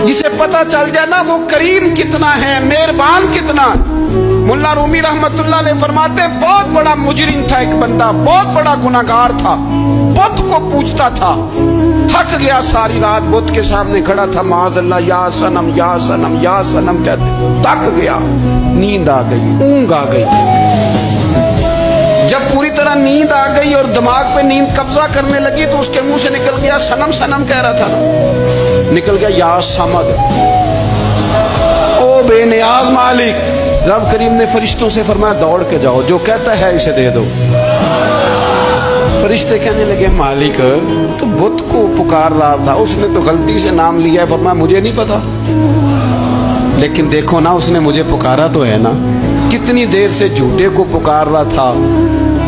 जिसे पता चल जाए ना वो करीम कितना है, मेहरबान कितना। मुल्ला रूमी रहमतुल्लाह अलैह फरमाते बहुत बड़ा मुजरिम था एक बंदा, बहुत बड़ा गुनाहगार था, बुत को पूजता था, थक गया सारी रात बुत के सामने खड़ा था, माज़अल्लाह या सनम या सनम या सनम कहते, थक गया, नींद आ गई, ऊंघ आ गई। जब पूरी तरह नींद आ गई और दिमाग पे नींद कब्जा करने लगी तो उसके मुंह से निकल गया, सनम सनम कह रहा था ना, निकल गया या समद, ओ बेनियाज मालिक। रब करीम ने फरिश्तों से फरमाया दौड़ के जाओ, जो कहता है इसे दे दो। फरिश्ते कहने लगे मालिक तो बुत को पुकार रहा था, उसने तो गलती से नाम लिया है। फरमाया मुझे नहीं पता, लेकिन देखो ना उसने मुझे पुकारा तो है ना। कितनी देर से झूठे को पुकार रहा था,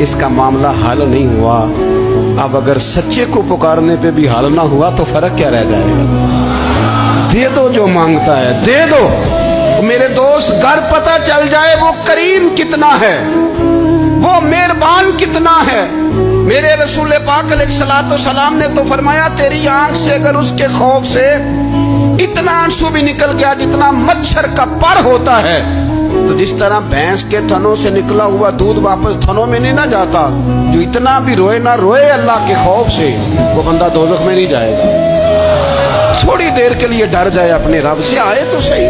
इसका मामला हल नहीं हुआ। अब अगर सच्चे को पुकारने पे भी हल ना हुआ तो फर्क क्या रह जाएगा। दे दो जो मांगता है, दे दो। मेरे दोस्त घर पता चल जाए वो करीम कितना है, वो मेहरबान कितना है। मेरे रसूल पाक अलैहिस्सलातु सलाम ने तो फरमाया तेरी आंख से अगर उसके खौफ से इतना आंसू भी निकल गया जितना मच्छर का पर होता है, तो जिस तरह भैंस के थनों से निकला हुआ दूध वापस थनों में नहीं ना जाता, जो इतना भी रोए ना रोए अल्लाह के खौफ से, वो बंदा दोज़ख में नहीं जाएगा। थोड़ी देर के लिए डर जाए अपने रब से, आए तो सही।